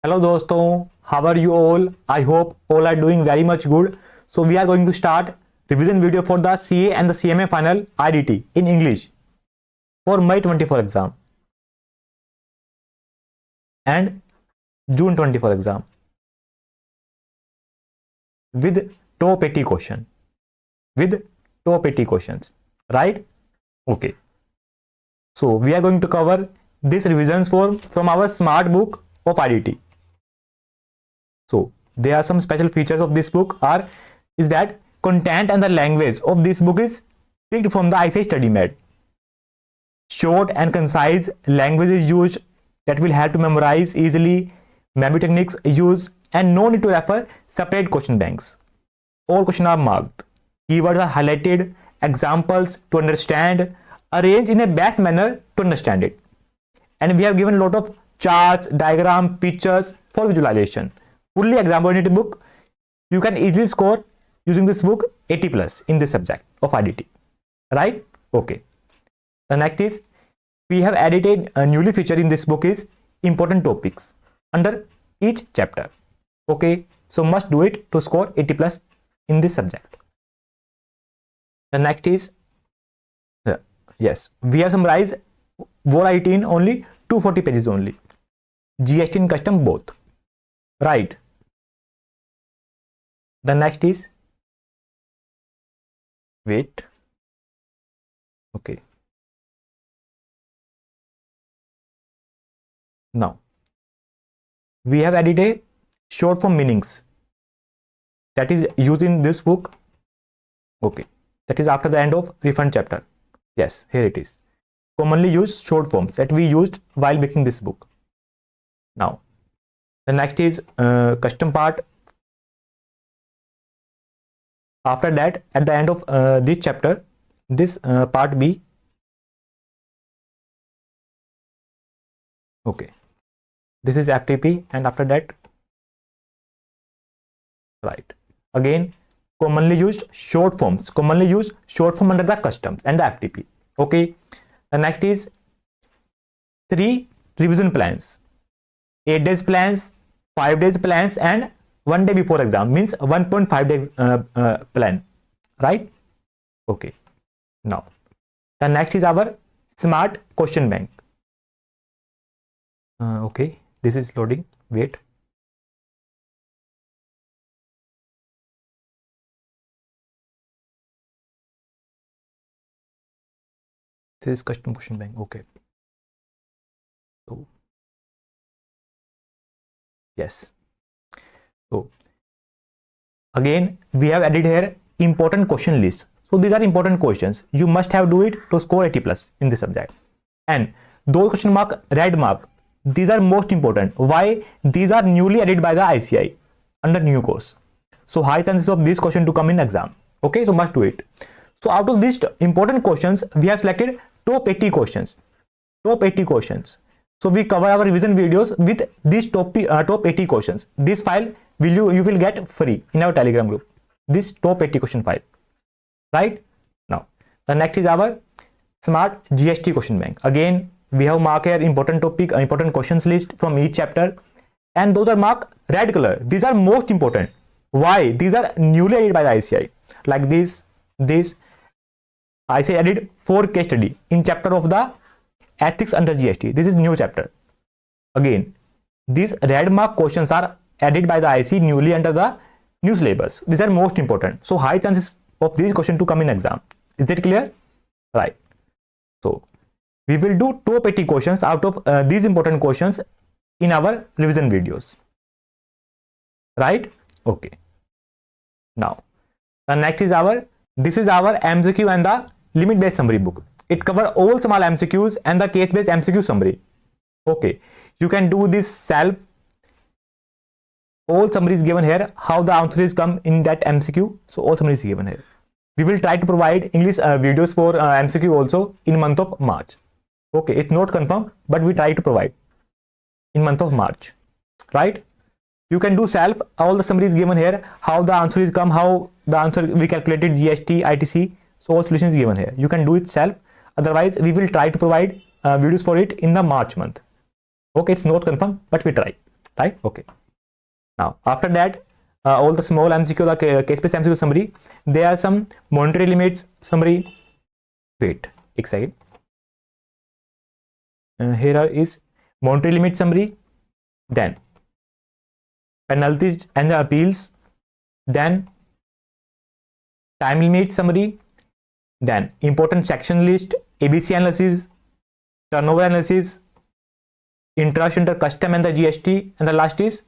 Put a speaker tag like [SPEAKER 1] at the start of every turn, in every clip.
[SPEAKER 1] Hello दोस्तों, how are you all? I hope all are doing very much good. So we are going to start revision video for the CA and the CMA final IDT in English for May 24 exam and June 24 exam with top 80 question. With top 80 questions, right? Okay. So we are going to cover this revisions from our smart book of IDT. So there are some special features of this book is that content and the language of this book is picked from the ICI Study Med. Short and concise language is used that will help to memorize easily. Memory techniques used and no need to refer separate question banks. All questions are marked. Keywords are highlighted. Examples to understand. Arranged in a best manner to understand it. And we have given a lot of charts, diagram, pictures for visualization. Fully exam oriented book. You can easily score using this book 80 plus in this subject of IDT. Right? Okay. The next is we have added a newly feature in this book is important topics under each chapter. Okay. So must do it to score 80 plus in this subject. The next is yes, we have summarized variety in only 240 pages only. GST and custom both. Right. The next is wait. Okay. Now we have added a short form meanings that is used in this book. Okay. That is after the end of refund chapter. Yes, here it is. Commonly used short forms that we used while making this book. Now, the next is custom part. After that, at the end of this chapter, this part B. Okay. This is FTP and after that, right. Again, commonly used short forms. Commonly used short form under the customs and the FTP. Okay. The next is 3 revision plans. 8 days plans, 5 days plans and 1 day before exam means 1.5 days plan. Right? Okay. Now, the next is our smart question bank. Okay. This is loading. Wait. This is custom question bank. Okay. So yes. So again we have added here important question list. So these are important questions. You must have do it to score 80 plus in this subject. And those question mark, red mark, these are most important. Why? These are newly added by the ICI under new course. So high chances of this question to come in exam. Okay, so must do it. So out of these important questions, we have selected top 80 questions. Top 80 questions. So we cover our revision videos with these top 80 questions. This file you will get free in our Telegram group. This top 80 question file. Right? Now, the next is our smart GST question bank. Again, we have marked here important topic, important questions list from each chapter. And those are marked red color. These are most important. Why? These are newly added by the ICI. Like this. ICI added 4 case study in chapter of the ethics under GST. This is new chapter. Again, these red mark questions are added by the IC newly under the new syllabus. These are most important. So high chances of these questions to come in exam. Is it clear? Right. So we will do top 80 questions out of these important questions in our revision videos. Right? Okay. Now, the next is this is our MCQ and the limit based summary book. It covers all small MCQs and the case based MCQ summary. Okay. You can do this self. All summary is given here. How the answers come in that MCQ. So all summary is given here. We will try to provide English videos for MCQ also in month of March. Okay. It's not confirmed, but we try to provide in month of March. Right? You can do self. All the summary is given here. How the answer is come. How the answer we calculated GST, ITC. So all solutions given here. You can do it self. Otherwise, we will try to provide videos for it in the March month. Okay, it's not confirmed, but we try. right? Okay. Now, after that, all the small MCQ, the case-based MCQ summary, there are some monetary limits summary. Wait, एक second. Here is monetary limit summary, then penalties and the appeals, then time limit summary, then important section list, ABC analysis, turnover analysis, interest under custom and the GST, and the last is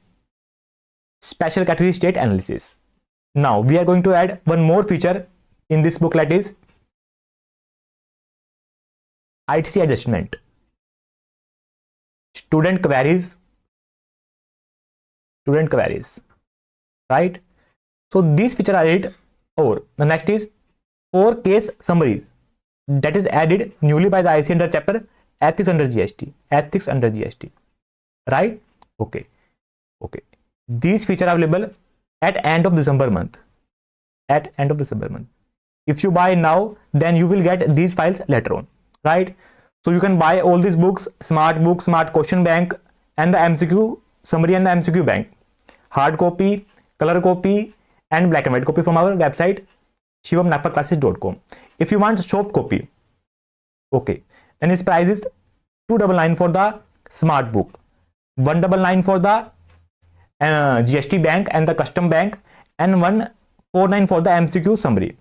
[SPEAKER 1] special category state analysis. Now we are going to add one more feature in this booklet, is ITC adjustment, student queries, right? So these features are added. Or the next is 4 case summaries that is added newly by the IC under chapter ethics under GST, right? Okay. These features are available at end of December month. If you buy now, then you will get these files later on, right? So you can buy all these books, Smart Book, Smart Question Bank, and the MCQ summary and the MCQ bank, hard copy, color copy, and black and white copy from our website shivamnagparclasses.com. If you want soft copy, okay, then its price is 299 for the Smart Book, 199 for the GST bank and the custom bank, and 149 for the MCQ summary.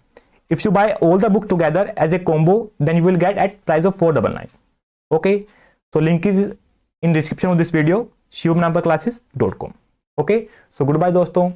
[SPEAKER 1] If you buy all the book together as a combo, then you will get at price of 499. Okay, so link is in description of this video, shivamnagparclasses.com. Okay, so goodbye दोस्तों.